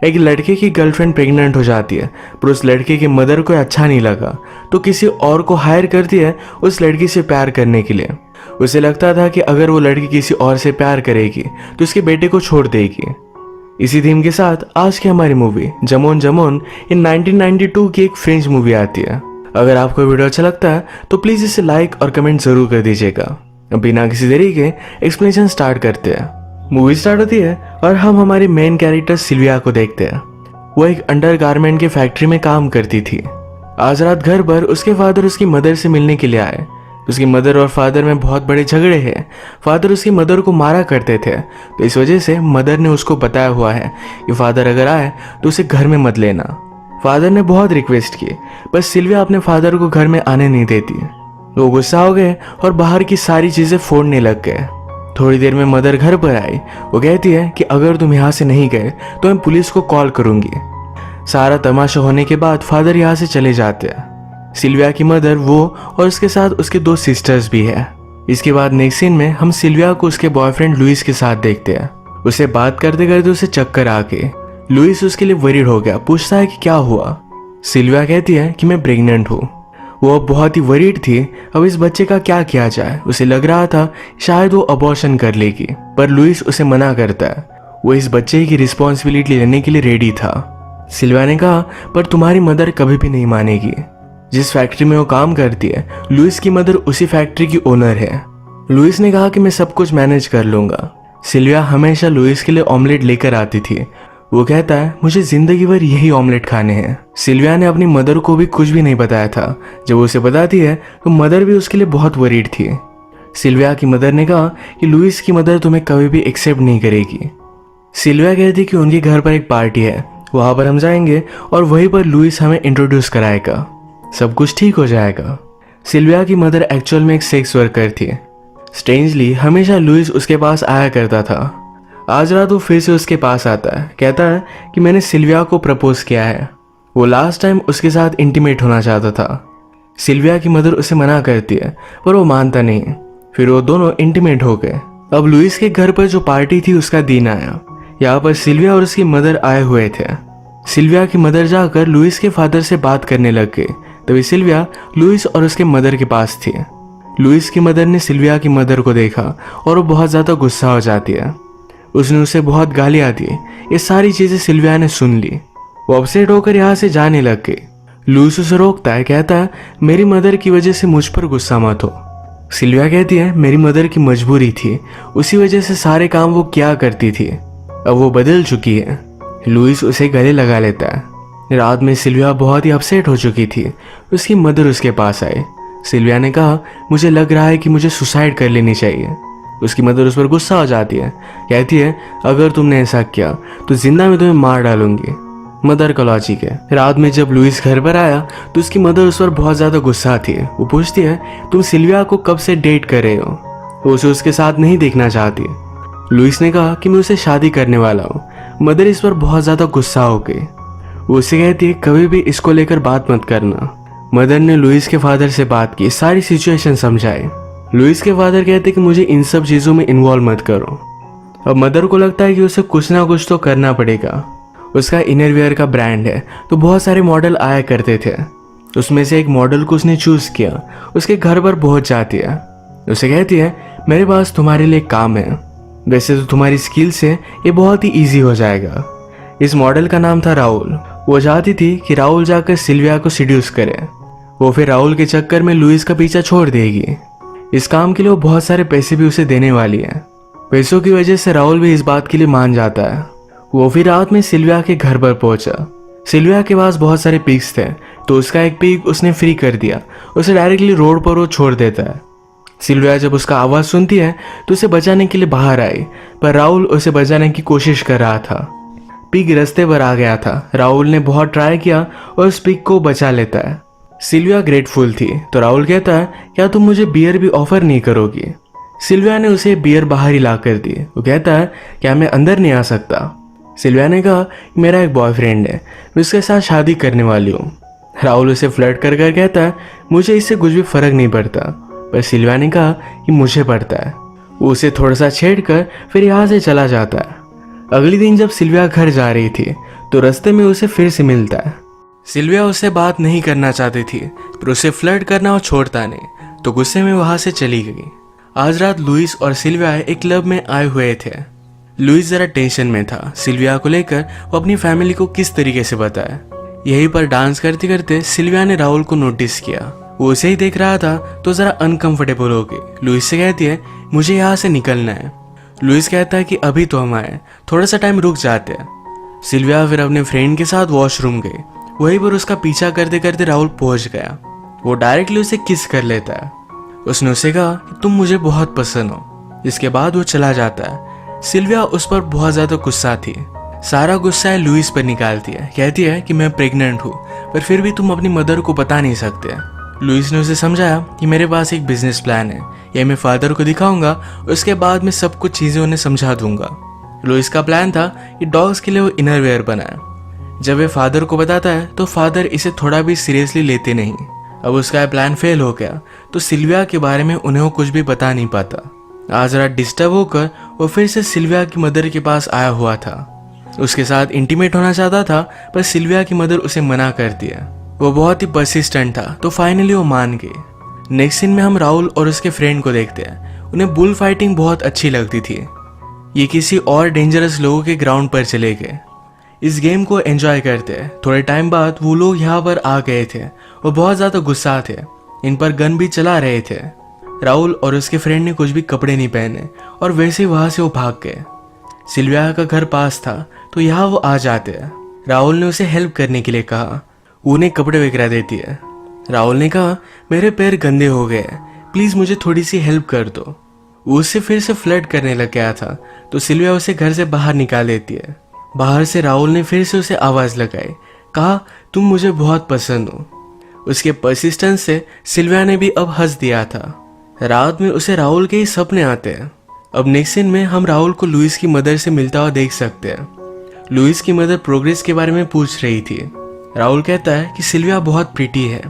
एक लड़के की गर्लफ्रेंड प्रेग्नेंट हो जाती है, पर उस लड़के के मदर को अच्छा नहीं लगा तो किसी और को हायर करती है उस लड़की से प्यार करने के लिए। उसे लगता था कि अगर वो लड़की किसी और से प्यार करेगी तो उसके बेटे को छोड़ देगी। इसी थीम के साथ आज की हमारी मूवी जमोन जमोन इन 1992 की एक फ्रेंच मूवी आती है। अगर आपको वीडियो अच्छा लगता है तो प्लीज इसे लाइक और कमेंट जरूर कर दीजिएगा। बिना किसी देरी के एक्सप्लेनेशन स्टार्ट करते हैं। मूवी स्टार्ट होती है और हम हमारी मेन कैरेक्टर सिल्विया को देखते हैं। वो एक अंडरगारमेंट की फैक्ट्री में काम करती थी। आज रात घर पर उसके फादर उसकी मदर से मिलने के लिए आए। उसकी मदर और फादर में बहुत बड़े झगड़े हैं। फादर उसकी मदर को मारा करते थे, तो इस वजह से मदर ने उसको बताया हुआ है कि फादर अगर आए तो उसे घर में मत लेना। फादर ने बहुत रिक्वेस्ट की, पर सिल्विया अपने फादर को घर में आने नहीं देती। वो गुस्सा हो गए और बाहर की सारी चीजें फोड़ने लग गए। थोड़ी देर में मदर घर पर आई। वो कहती है कि अगर तुम यहाँ से नहीं गए तो मैं पुलिस को कॉल करूंगी। सारा तमाशा होने के बाद फादर यहाँ से चले जाते हैं। सिल्विया की मदर, वो और उसके साथ उसके 2 सिस्टर्स भी है। इसके बाद नेक्स्ट सीन में हम सिल्विया को उसके बॉयफ्रेंड लुइस के साथ देखते हैं। उसे बात करते करते उसे चक्कर आ गए। लुइस उसके लिए वरीड हो गया, पूछता है कि क्या हुआ। सिल्विया कहती है कि मैं प्रेग्नेंट हूँ। वो बहुत ही वरीड थी, अब इस बच्चे का क्या किया जाए। उसे लग रहा था शायद वो अबॉर्शन कर लेगी, पर लुइस उसे मना करता है। वो इस बच्चे की रिस्पॉन्सिबिलिटी लेने के लिए रेडी था। सिल्विया ने कहा, पर तुम्हारी मदर कभी भी नहीं मानेगी। जिस फैक्ट्री में वो काम करती है, लुइस की मदर उसी फैक्ट्री की ओनर है। लुइस ने कहा कि मैं सब कुछ मैनेज कर लूंगा। सिल्विया हमेशा लुइस के लिए ऑमलेट लेकर आती थी। वो कहता है, मुझे जिंदगी भर यही ऑमलेट खाने हैं। सिल्विया ने अपनी मदर को भी कुछ भी नहीं बताया था। जब उसे बताती है तो मदर भी उसके लिए बहुत वरीड थी। सिल्विया की मदर ने कहा कि लुइस की मदर तुम्हें कभी भी एक्सेप्ट नहीं करेगी। सिल्विया कहती कि उनके घर पर एक पार्टी है, वहां पर हम जाएंगे और वहीं पर लुइस हमें इंट्रोड्यूस कराएगा, सब कुछ ठीक हो जाएगा। सिल्विया की मदर एक्चुअल में एक सेक्स वर्कर थी। स्ट्रेंजली हमेशा लुइस उसके पास आया करता था। आज रात वो फिर से उसके पास आता है, कहता है कि मैंने सिल्विया को प्रपोज किया है। वो लास्ट टाइम उसके साथ इंटीमेट होना चाहता था। सिल्विया की मदर उसे मना करती है, पर वो मानता नहीं। फिर वो दोनों इंटीमेट हो गए। अब लुइस के घर पर जो पार्टी थी उसका दिन आया। यहाँ पर सिल्विया और उसकी मदर आए हुए थे। सिल्विया की मदर जाकर लुइस के फादर से बात करने लग गई। तभी सिल्विया लुइस और उसके मदर के पास थी। लुइस की मदर ने सिल्विया की मदर को देखा और वो बहुत ज्यादा गुस्सा हो जाती है। उसने उसे बहुत गालियां दी। ये सारी चीजें सिल्विया ने सुन ली। वो अपसेट होकर यहाँ से जाने लग गई। लुइस उसे रोकता है, कहता है मेरी मदर की वजह से मुझ पर गुस्सा मत हो। सिल्विया कहती है मेरी मदर की मजबूरी थी, उसी वजह से सारे काम वो किया करती थी। अब वो बदल चुकी है। लुइस उसे गले लगा लेता है। रात में सिल्विया बहुत ही अपसेट हो चुकी थी। उसकी मदर उसके पास आई। सिल्विया ने कहा, मुझे लग रहा है कि मुझे सुसाइड कर लेनी चाहिए। उसकी मदर उस पर गुस्सा हो जाती है, कहती है अगर तुमने ऐसा किया तो जिंदा में तुम्हें मार डालूंगी। मदर का लॉजिक है। रात में जब लुइस घर पर आया तो उसकी मदर उस पर बहुत ज्यादा गुस्सा थी। वो पूछती है तुम सिल्विया को कब से डेट कर रहे हो? वो उसे उसके साथ नहीं देखना चाहती। लुइस ने कहा कि मैं उसे शादी करने वाला हूँ। मदर इस पर बहुत ज्यादा गुस्सा हो गई। वो उसे कहती है कभी भी इसको लेकर बात मत करना। मदर ने लुइस के फादर से बात की, सारी सिचुएशन समझाई। लुइस के फादर कहते कि मुझे इन सब चीजों में इन्वॉल्व मत करो। अब मदर को लगता है कि उसे कुछ ना कुछ तो करना पड़ेगा। उसका इनरवियर का ब्रांड है, तो बहुत सारे मॉडल आया करते थे। उसमें से एक मॉडल को उसने चूज किया। उसके घर पर पहुंच जाती है। उसे कहती है मेरे पास तुम्हारे लिए काम है। वैसे तो तुम्हारी स्किल से ये बहुत ही ईजी हो जाएगा। इस मॉडल का नाम था राहुल। वो चाहती थी कि राहुल जाकर सिल्विया को सिड्यूस करे। वो फिर राहुल के चक्कर में लुइस का पीछा छोड़ देगी। इस काम के लिए वो बहुत सारे पैसे भी उसे देने वाली है। पैसों की वजह से राहुल भी इस बात के लिए मान जाता है। वो फिर रात में सिल्विया के घर पर पहुंचा। सिल्विया के पास बहुत सारे पिग्स थे, तो उसका एक पिग उसने फ्री कर दिया। उसे डायरेक्टली रोड पर वो छोड़ देता है। सिल्विया जब उसका आवाज सुनती है तो उसे बचाने के लिए बाहर आई, पर राहुल उसे बचाने की कोशिश कर रहा था। पिग रास्ते पर आ गया था। राहुल ने बहुत ट्राई किया और उस पिग को बचा लेता है। सिल्विया ग्रेटफुल थी, तो राहुल कहता है क्या तुम मुझे बियर भी ऑफर नहीं करोगी? सिल्विया ने उसे बियर बाहर ही ला कर दी। वो कहता है क्या मैं अंदर नहीं आ सकता? सिल्विया ने कहा मेरा एक बॉयफ्रेंड है, मैं उसके साथ शादी करने वाली हूँ। राहुल उसे फ्लर्ट कर कर कहता है मुझे इससे कुछ भी फर्क नहीं पड़ता, पर सिल्विया ने कहा कि मुझे पड़ता है। वो उसे थोड़ा सा छेड़ कर फिर यहाँ से चला जाता है। अगले दिन जब सिल्विया घर जा रही थी तो रास्ते में उसे फिर से मिलता है। सिल्विया उससे बात नहीं करना चाहती थी पर उसे फ्लर्ट करना और छोड़ता नहीं, तो गुस्से में वहां से चली गई। आज रात लुइस और सिल्विया एक क्लब में आए हुए थे। लुइस जरा टेंशन में था सिल्विया को लेकर वो अपनी फैमिली को किस तरीके से बताए। यहीं पर डांस करते करते सिल्विया ने राहुल को नोटिस किया। वो उसे ही देख रहा था तो जरा अनकंफर्टेबल हो गई। लुइस से कहती है मुझे यहाँ से निकलना है। लुइस कहता है कि अभी तो हम आए, थोड़ा सा टाइम रुक जाते हैं। सिल्विया फिर अपने फ्रेंड के साथ वॉशरूम गई। वहीं पर उसका पीछा करते करते राहुल पहुंच गया। वो डायरेक्टली उसे किस कर लेता है। उसने उसे कहा कि तुम मुझे बहुत पसंद हो। इसके बाद वो चला जाता है। सिल्विया उस पर बहुत ज्यादा गुस्सा थी। सारा गुस्सा है लुइस पर निकालती है। कहती है कि मैं प्रेग्नेंट हूँ पर फिर भी तुम अपनी मदर को बता नहीं सकते। लुइस ने उसे समझाया कि मेरे पास एक बिजनेस प्लान है, यह मैं फादर को दिखाऊंगा, उसके बाद मैं सब कुछ चीजें उन्हें समझा दूंगा। लुइस का प्लान था कि डॉग्स के लिए वो इनरवेयर बनाए। जब वे फादर को बताता है तो फादर इसे थोड़ा भी सीरियसली लेते नहीं। अब उसका प्लान फेल हो गया तो सिल्विया के बारे में उन्हें वो कुछ भी बता नहीं पाता। आज रात डिस्टर्ब होकर वो फिर से सिल्विया की मदर के पास आया हुआ था। उसके साथ इंटीमेट होना चाहता था पर सिल्विया की मदर उसे मना करती है। वो बहुत ही परसिस्टेंट था तो फाइनली वो मान गई। नेक्स्ट सीन में हम राहुल और उसके फ्रेंड को देखते हैं। उन्हें बुल फाइटिंग बहुत अच्छी लगती थी। ये किसी और डेंजरस लोगों के ग्राउंड पर चले गए। इस गेम को एंजॉय करते हैं। थोड़े टाइम बाद वो लोग यहाँ पर आ गए थे। वो बहुत ज्यादा गुस्सा थे, इन पर गन भी चला रहे थे। राहुल और उसके फ्रेंड ने कुछ भी कपड़े नहीं पहने और वैसे ही वहां से वो भाग गए। सिल्विया का घर पास था तो यहाँ वो आ जाते हैं। राहुल ने उसे हेल्प करने के लिए कहा। उन्हें कपड़े वगैरह देती है। राहुल ने कहा मेरे पैर गंदे हो गए, प्लीज मुझे थोड़ी सी हेल्प कर दो। वो उससे फिर से फ्लर्ट करने लग गया था तो सिल्विया उसे घर से बाहर निकाल देती है। बाहर से राहुल ने फिर से उसे आवाज लगाई, कहा तुम मुझे बहुत पसंद हो। उसके परसिस्टेंस से सिल्विया ने भी अब हंस दिया था। रात में उसे राहुल के ही सपने आते हैं। अब नेक्स्ट सीन में हम राहुल को लुइस की मदर से मिलता हुआ देख सकते हैं। लुइस की मदर प्रोग्रेस के बारे में पूछ रही थी। राहुल कहता है कि सिल्विया बहुत प्रीटी है,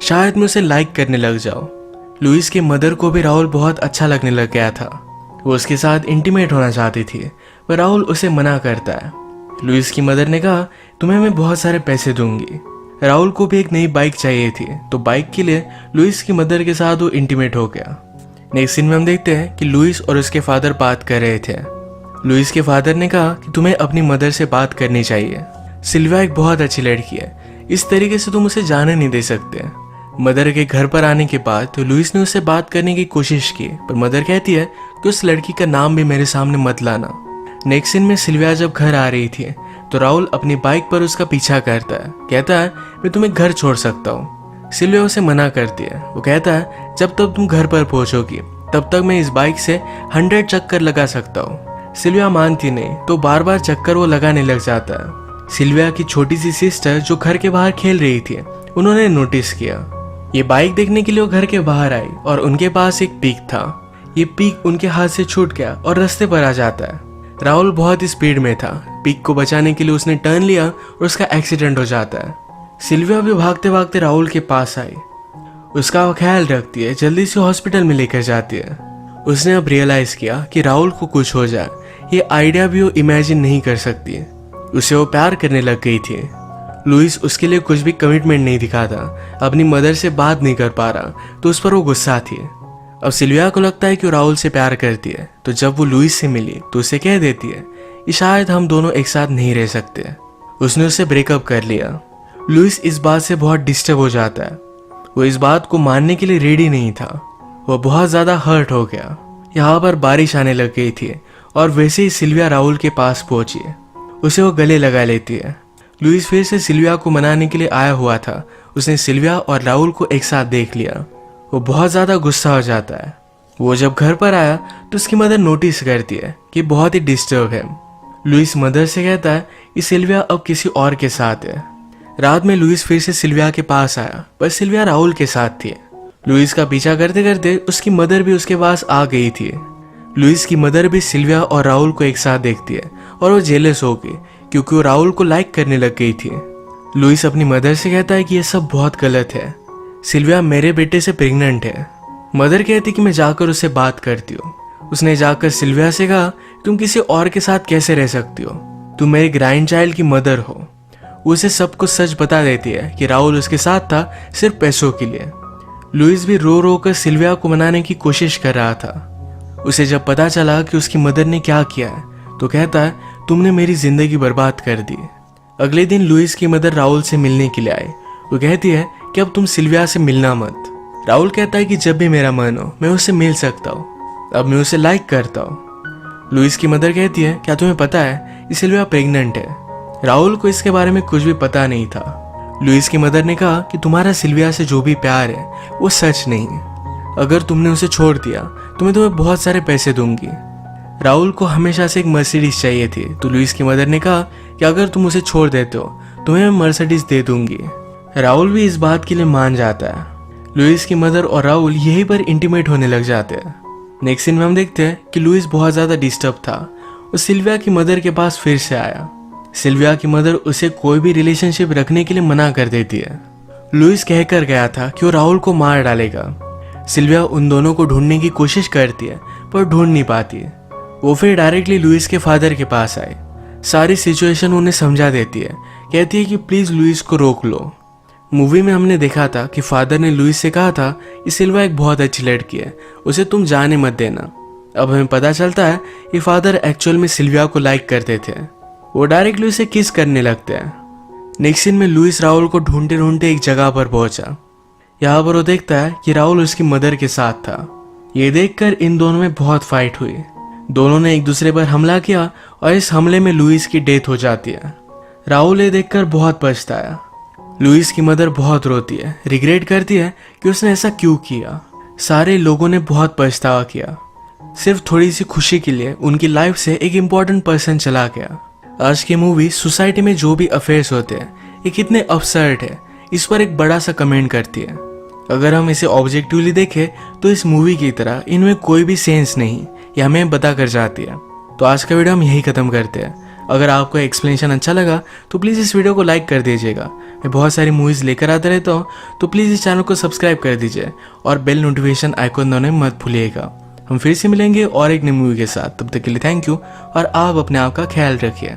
शायद मैं उसे लाइक करने लग जाऊं। लुइस की मदर को भी राहुल बहुत अच्छा लगने लग गया था। वो उसके साथ इंटीमेट होना चाहती थी पर राहुल उसे मना करता है। लुइस की मदर ने कहा तुम्हें मैं बहुत सारे पैसे दूंगी। राहुल को भी एक नई बाइक चाहिए थी तो बाइक के लिए लुइस की मदर के साथ वो इंटीमेट हो गया। नेक्स्ट सीन में हम देखते हैं कि लुइस और उसके फादर बात कर रहे थे। लुइस के फादर ने कहा कि तुम्हें अपनी मदर से बात करनी चाहिए। सिल्विया एक बहुत अच्छी लड़की है, इस तरीके से तुम उसे जाने नहीं दे सकते। मदर के घर पर आने के बाद तो लुइस ने उससे बात करने की कोशिश की पर मदर कहती है कि उस लड़की का नाम भी मेरे सामने मत लाना। नेक्स्ट सीन में सिल्विया जब घर आ रही थी तो राहुल अपनी बाइक पर उसका पीछा करता है। कहता है मैं तुम्हें घर छोड़ सकता हूँ। सिल्विया उसे मना करती है। वो कहता है जब तक तुम घर पर पहुंचोगी तब तक मैं इस बाइक से 100 चक्कर लगा सकता हूँ। सिल्विया मानती नहीं तो बार बार चक्कर वो लगाने लग जाता है। सिल्विया की छोटी सी सिस्टर जो घर के बाहर खेल रही थी उन्होंने नोटिस किया। ये बाइक देखने के लिए वो घर के बाहर आई और उनके पास एक पीक था। ये पीक उनके हाथ से छूट गया और रास्ते पर आ जाता है। राहुल बहुत स्पीड में था। पीक को बचाने के लिए उसने टर्न लिया और उसका एक्सीडेंट हो जाता है। सिल्विया भी भागते भागते राहुल के पास आई। उसका ख्याल रखती है, जल्दी से हॉस्पिटल में लेकर जाती है। उसने अब रियलाइज किया कि राहुल को कुछ हो जाए ये आइडिया भी वो इमेजिन नहीं कर सकती। उसे वो प्यार करने लग गई थी। लुइस उसके लिए कुछ भी कमिटमेंट नहीं दिखाता, अपनी मदर से बात नहीं कर पा रहा तो उस पर वो गुस्सा थी। अब सिल्विया को लगता है कि वो राहुल से प्यार करती है तो जब वो लुइस से मिली तो उसे कह देती है कि शायद हम दोनों एक साथ नहीं रह सकते। उसने उससे ब्रेकअप कर लिया। लुइस इस बात से बहुत डिस्टर्ब हो जाता है। वो इस बात को मानने के लिए रेडी नहीं था। वो बहुत ज्यादा हर्ट हो गया। यहाँ पर बारिश आने लग गई थी और वैसे ही सिल्विया राहुल के पास पहुंची। उसे वो गले लगा लेती है। लुइस फिर से सिल्विया को मनाने के लिए आया हुआ था। उसने सिल्विया और राहुल को एक साथ देख लिया। वो बहुत ज्यादा गुस्सा हो जाता है। वो जब घर पर आया तो उसकी मदर नोटिस करती है कि बहुत ही डिस्टर्ब है। लुइस मदर से कहता है कि सिल्विया अब किसी और के साथ है। रात में लुइस फिर से सिल्विया के पास आया पर सिल्विया राहुल के साथ थी। लुइस का पीछा करते करते उसकी मदर भी उसके पास आ गई थी। लुइस की मदर भी सिल्विया और राहुल को एक साथ देखती है और वो जेलस हो गई क्योंकि वो राहुल को लाइक करने लग गई थी। लुइस अपनी मदर से कहता है कि यह सब बहुत गलत है। सिल्विया मेरे बेटे से प्रेग्नेंट है। मदर कहती कि मैं जाकर उससे बात करती हूँ। उसने जाकर सिल्विया से कहा तुम किसी और के साथ कैसे रह सकती हो, तुम मेरे ग्रैंड चाइल्ड की मदर हो। उसे सब कुछ सच बता देती है कि राहुल उसके साथ था सिर्फ पैसों के लिए। लुइस भी रो रो कर सिल्विया को मनाने की कोशिश कर रहा था। उसे जब पता चला कि उसकी मदर ने क्या किया है तो कहता है, तुमने मेरी जिंदगी बर्बाद कर दी। अगले दिन लुइस की मदर राहुल से मिलने के लिए आई। वो कहती है कि अब तुम सिल्विया से मिलना मत। राहुल कहता है कि जब भी मेरा मन हो मैं उससे मिल सकता हूँ, अब मैं उसे लाइक करता हूँ। लुइस की मदर कहती है, क्या तुम्हें पता है कि सिल्विया प्रेग्नेंट है। राहुल को इसके बारे में कुछ भी पता नहीं था। लुइस की मदर ने कहा कि तुम्हारा सिल्विया से जो भी प्यार है वो सच नहीं है। अगर तुमने उसे छोड़ दिया तो मैं तुम्हें बहुत सारे पैसे दूंगी। राहुल को हमेशा से एक मर्सिडीज चाहिए थी, तो लुइस की मदर ने कहा कि अगर तुम उसे छोड़ देते हो तुम्हें मैं मर्सिडीज दे दूंगी। राहुल भी इस बात के लिए मान जाता है। लुइस की मदर और राहुल यहीं पर इंटीमेट होने लग जाते हैं। नेक्स्ट सीन में हम देखते हैं कि लुइस बहुत ज्यादा डिस्टर्ब था। वो सिल्विया की मदर के पास फिर से आया। सिल्विया की मदर उसे कोई भी रिलेशनशिप रखने के लिए मना कर देती है। लुइस कहकर गया था कि वो राहुल को मार डालेगा। सिल्विया उन दोनों को ढूंढने की कोशिश करती है पर ढूंढ नहीं पाती। वो फिर डायरेक्टली लुइस के फादर के पास आई। सारी सिचुएशन उन्हें समझा देती है। कहती है कि प्लीज लुइस को रोक लो। मूवी में हमने देखा था कि फादर ने लुइस से कहा था कि सिल्विया एक बहुत अच्छी लड़की है, उसे तुम जाने मत देना। अब हमें पता चलता है कि फादर एक्चुअल में सिल्विया को लाइक करते थे। वो डायरेक्टली उसे किस करने लगते हैं। नेक्स्ट सीन में लुइस राहुल को ढूंढते ढूंढते एक जगह पर पहुंचा। यहाँ पर वो देखता है कि राहुल उसकी मदर के साथ था। ये देखकर इन दोनों में बहुत फाइट हुई। दोनों ने एक दूसरे पर हमला किया और इस हमले में लुइस की डेथ हो जाती है। राहुल ये देखकर बहुत पछताया। लुइस की मदर बहुत रोती है, रिग्रेट करती है कि उसने ऐसा क्यों किया। सारे लोगों ने बहुत पछतावा किया। सिर्फ थोड़ी सी खुशी के लिए उनकी लाइफ से एक इम्पोर्टेंट पर्सन चला गया। आज की मूवी सोसाइटी में जो भी अफेयर्स होते हैं ये कितने अपसर्ड है, इस पर एक बड़ा सा कमेंट करती है। अगर हम इसे ऑब्जेक्टिवली देखें तो इस मूवी की तरह इनमें कोई भी सेंस नहीं, ये हमें बता कर जाती है। तो आज का वीडियो हम यही खत्म करते हैं। अगर आपको एक्सप्लेनेशन अच्छा लगा तो प्लीज़ इस वीडियो को लाइक कर दीजिएगा। मैं बहुत सारी मूवीज़ लेकर आता रहता हूँ, तो प्लीज़ इस चैनल को सब्सक्राइब कर दीजिए और बेल नोटिफिकेशन आइकॉन दबाना मत भूलिएगा। हम फिर से मिलेंगे और एक नई मूवी के साथ। तब तक के लिए थैंक यू और आप अपने आप का ख्याल रखिए।